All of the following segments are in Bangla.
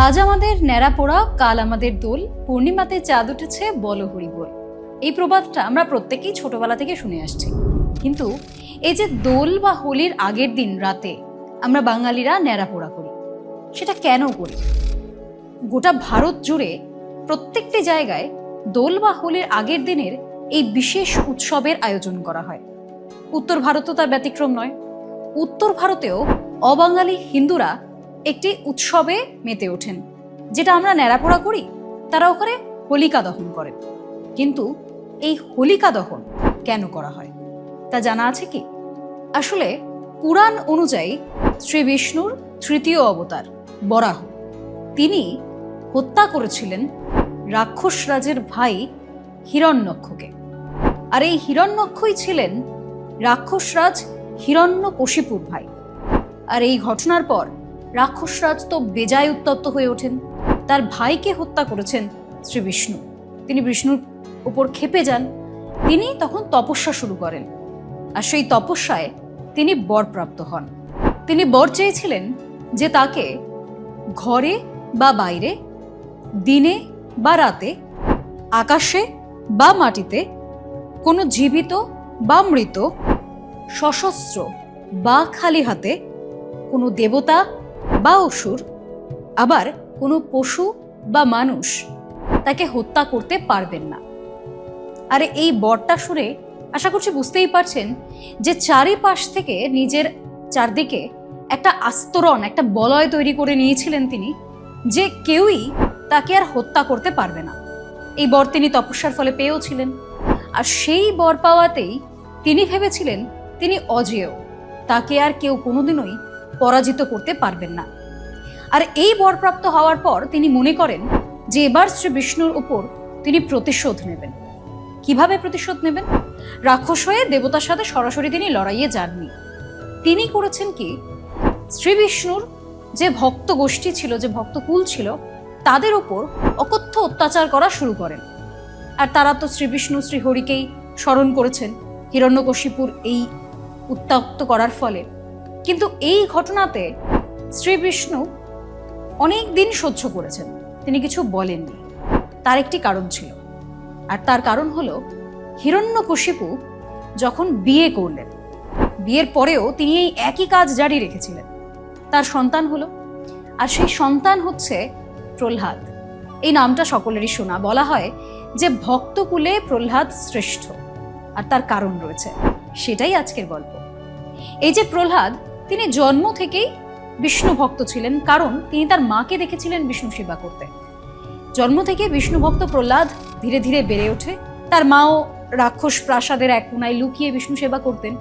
আজ আমাদের ন্যাড়া পোড়া, কাল আমাদের দোল, পূর্ণিমাতে চাঁদ উঠেছে বলো হরি বল। এই প্রবাদটা আমরা প্রত্যেকেই ছোটবেলা থেকে শুনে আসছি। কিন্তু এই যে দোল বা হোলির আগের দিন রাতে আমরা বাঙালিরা ন্যাড়া পোড়া করি, সেটা কেন করি? গোটা ভারত জুড়ে প্রত্যেকটি জায়গায় দোল বা হোলির আগের দিনের এই বিশেষ উৎসবের আয়োজন করা হয়। উত্তর ভারতও তার ব্যতিক্রম নয়। উত্তর ভারতেও অবাঙালি হিন্দুরা একটি উৎসবে মেতে ওঠেন, যেটা আমরা ন্যাড়াপোড়া করি, তারা ওখানে হোলিকা দহন করেন। কিন্তু এই হোলিকা দহন কেন করা হয় তা জানা আছে কি? আসলে পুরাণ অনুযায়ী শ্রী বিষ্ণুর তৃতীয় অবতার বরাহ, তিনি হত্যা করেছিলেন রাক্ষস রাজের ভাই হিরণ্যক্ষকে। আর এই হিরণ্যক্ষই ছিলেন রাক্ষসরাজ হিরণ্যকশিপুর ভাই। আর এই ঘটনার পর রাক্ষসরাজ তো বেজায় উত্তপ্ত হয়ে ওঠেন। তার ভাইকে হত্যা করেছেন শ্রী বিষ্ণু। তিনি বিষ্ণুর উপর ক্ষেপে যান। তিনি তখন তপস্যা শুরু করেন। আর সেই তপস্যায় তিনি বরপ্রাপ্ত হন। তিনি বর চেয়েছিলেন যে তাকে ঘরে বা বাইরে, দিনে বা রাতে, আকাশে বা মাটিতে কোনো জীবিত বা মৃত, সশস্ত্র বা খালি হাতে, কোনো দেবতা বা অসুর, আবার কোনো পশু বা মানুষ তাকে হত্যা করতে পারবেন না। আর এই বরটা শুনে আশা করছি বুঝতেই পারছেন যে চারিপাশ থেকে নিজের চারদিকে একটা আস্তরণ, একটা বলয় তৈরি করে নিয়েছিলেন তিনি, যে কেউই তাকে আর হত্যা করতে পারবে না। এই বর তিনি তপস্যার ফলে পেয়েও ছিলেন। আর সেই বর পাওয়াতেই তিনি ভেবেছিলেন তিনি অজেয়, তাকে আর কেউ কোনোদিনই পরাজিত করতে পারবেন না। আর এই বরপ্রাপ্ত হওয়ার পর তিনি মনে করেন যে এবার শ্রী বিষ্ণুর উপর তিনি প্রতিশোধ নেবেন। কিভাবে প্রতিশোধ নেবেন? রাক্ষস হয়ে দেবতার সাথে সরাসরি তিনি লড়াইয়ে যাননি। তিনি করেছেন কি, শ্রী বিষ্ণুর যে ভক্ত গোষ্ঠী ছিল, যে ভক্তকুল ছিল, তাদের ওপর অকথ্য অত্যাচার করা শুরু করেন। আর তারা তো শ্রী বিষ্ণু শ্রীহরিকেই স্মরণ করেছেন হিরণ্যকশিপুর এই উত্তপ্ত করার ফলে। কিন্তু এই ঘটনাতে শ্রী বিষ্ণু অনেক দিন সহ্য করেছেন, তিনি কিছু বলেননি। তার একটি কারণ ছিল, আর তার কারণ হলো হিরণ্যকশিপু যখন বিয়ে করলেন, বিয়ের পরেও তিনি এই একই কাজ জারি রেখেছিলেন। তার সন্তান হলো, আর সেই সন্তান হচ্ছে প্রহ্লাদ। এই নামটা সকলেরই শোনা। বলা হয় যে ভক্তকুলে প্রহ্লাদ শ্রেষ্ঠ, আর তার কারণ রয়েছে, সেটাই আজকের গল্প। এই যে প্রহ্লাদ, তিনি জন্ম থেকেই বিষ্ণু ভক্ত ছিলেন, কারণ তিনি তার মাকে দেখেছিলেন বিষ্ণু সেবা করতে। জন্ম থেকে বিষ্ণু ভক্ত প্রহ্লাদ ধীরে ধীরে বেড়ে ওঠে। তার মাও রাক্ষস প্রাসাদের এক কোনায় লুকিয়ে বিষ্ণু সেবা করতেন।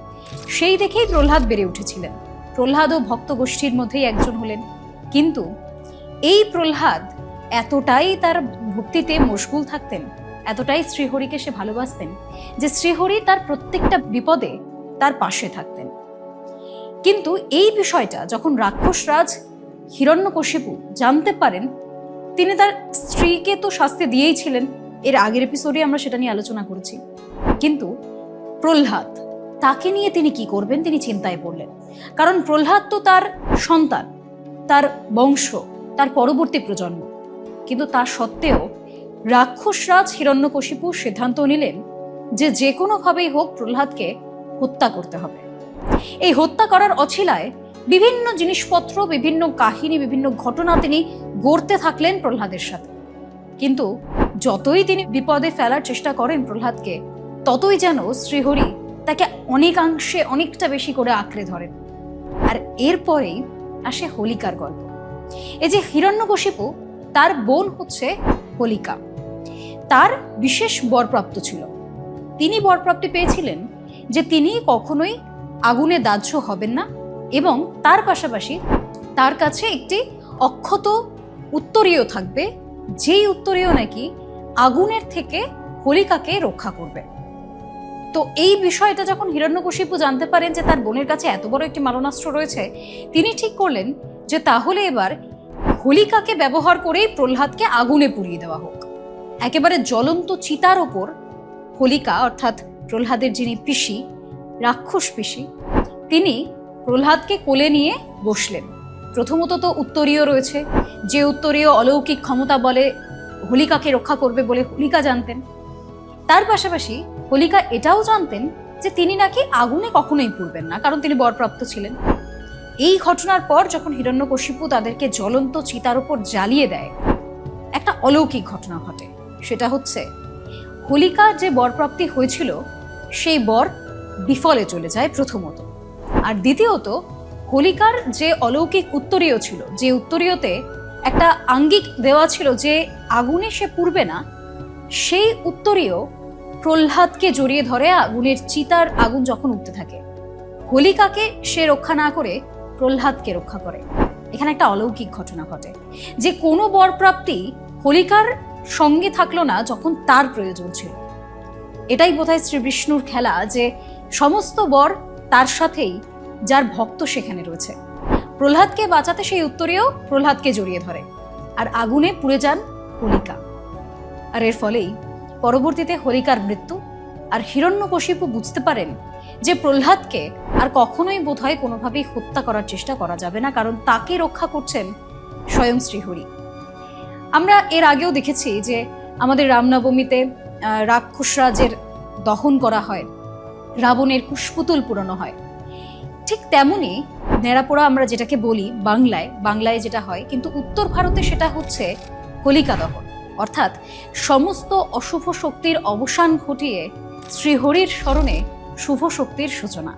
সেই দেখেই প্রহ্লাদ বেড়ে উঠেছিলেন। প্রহ্লাদও ভক্ত গোষ্ঠীর মধ্যেই একজন হলেন। কিন্তু এই প্রহ্লাদ এতটাই তার ভক্তিতে মশগুল থাকতেন, এতটাই শ্রীহরিকে সে ভালোবাসতেন, যে শ্রীহরি তার প্রত্যেকটা বিপদে তার পাশে থাকতেন। কিন্তু এই বিষয়টা যখন রাক্ষসরাজ হিরণ্যকশিপু জানতে পারেন, তিনি তার স্ত্রীকে তো শাস্তি দিয়েই ছিলেন, এর আগের এপিসোডে আমরা সেটা নিয়ে আলোচনা করেছি। কিন্তু প্রহ্লাদ, তাকে নিয়ে তিনি কি করবেন তিনি চিন্তায় পড়লেন। কারণ প্রহ্লাদ তো তার সন্তান, তার বংশ, তার পরবর্তী প্রজন্ম। কিন্তু তা সত্ত্বেও রাক্ষসরাজ হিরণ্যকশিপু সিদ্ধান্ত নিলেন যে যে কোনোভাবেই হোক প্রহ্লাদকে হত্যা করতে হবে। এই হত্যা করার অছিলায় বিভিন্ন জিনিসপত্র, বিভিন্ন কাহিনী, বিভিন্ন ঘটনা তিনি গড়তে থাকলেন প্রহ্লাদের সাথে। কিন্তু যতই তিনি বিপদে ফেলার চেষ্টা করেন প্রহ্লাদকে, ততই যেন শ্রীহরি তাকে অনেকাংশে অনেকটা বেশি করে আঁকড়ে ধরেন। আর এরপরেই আসে হোলিকার গল্প। এই যে হিরণ্যকশিপু, তার বোন হচ্ছে হোলিকা, তার বিশেষ বরপ্রাপ্ত ছিল। তিনি বরপ্রাপ্তি পেয়েছিলেন যে তিনি কখনোই আগুনে দাহ্য হবেন না, এবং তার পাশাপাশি তার কাছে একটি অক্ষত উত্তরীয় থাকবে, যেই উত্তরীয় নাকি আগুনের থেকে হোলিকাকে রক্ষা করবে। তো এই বিষয়টা যখন হিরণ্যকশিপু জানতে পারেন যে তার বোনের কাছে এত বড় একটি মারণাস্ত্র রয়েছে, তিনি ঠিক করলেন যে তাহলে এবার হোলিকাকে ব্যবহার করেই প্রহ্লাদকে আগুনে পুড়িয়ে দেওয়া হোক। একেবারে জ্বলন্ত চিতার ওপর হোলিকা, অর্থাৎ প্রহ্লাদের যিনি পিসি, রাক্ষস পিসি, তিনি প্রহ্লাদকে কোলে নিয়ে বসলেন। প্রথমত তো উত্তরীয় রয়েছে, যে উত্তরীয় অলৌকিক ক্ষমতা বলে হোলিকাকে রক্ষা করবে বলে হোলিকা জানতেন। তার পাশাপাশি হোলিকা এটাও জানতেন যে তিনি নাকি আগুনে কখনোই পুড়বেন না, কারণ তিনি বরপ্রাপ্ত ছিলেন। এই ঘটনার পর যখন হিরণ্যকশিপু তাদেরকে জ্বলন্ত চিতার উপর জ্বালিয়ে দেয়, একটা অলৌকিক ঘটনা ঘটে। সেটা হচ্ছে হোলিকার যে বরপ্রাপ্তি হয়েছিল সেই বর বিফলে চলে যায় প্রথমত, আর দ্বিতীয়ত হোলিকার যে অলৌকিক উত্তরীয় ছিল, যে উত্তরীয়তে একটা আঙ্গিক দেওয়া ছিল যে আগুনে সে পুড়বে না, সেই উত্তরীয় প্রহ্লাদকে জড়িয়ে ধরে আগুনের চিতার আগুন যখন উঠতে থাকে, হোলিকাকে সে রক্ষা না করে প্রহ্লাদকে রক্ষা করে। এখানে একটা অলৌকিক ঘটনা ঘটে যে কোনো বরপ্রাপ্তি হোলিকার সঙ্গে থাকলো না যখন তার প্রয়োজন ছিল। এটাই বোধহয় শ্রী বিষ্ণুর খেলা, যে সমস্ত বর তার সাথেই, যার ভক্ত সেখানে রয়েছে। প্রহ্লাদকে বাঁচাতে সেই উত্তরীয় প্রহ্লাদকে জড়িয়ে ধরে, আর আগুনে পুড়ে যান হোলিকা। আর এর ফলেই পরবর্তীতে হোলিকার মৃত্যু। আর হিরণ্যকশিপু বুঝতে পারেন যে প্রহ্লাদকে আর কখনোই বোধহয় কোনোভাবেই হত্যা করার চেষ্টা করা যাবে না, কারণ তাকে রক্ষা করছেন স্বয়ং শ্রীহরি। আমরা এর আগেও দেখেছি যে আমাদের রামনবমীতে রাক্ষসরাজের দহন করা হয়, রাবণের কুশপুতুল পুরানো হয়। ঠিক তেমনি নেড়াপোড়া আমরা যেটাকে বলি বাংলায় যেটা হয়, কিন্তু উত্তর ভারতে সেটা হচ্ছে হোলিকা দহন। অর্থাৎ সমস্ত অশুভ শক্তির অবসান ঘটিয়ে শ্রীহরির স্মরণে শুভ শক্তির সূচনা।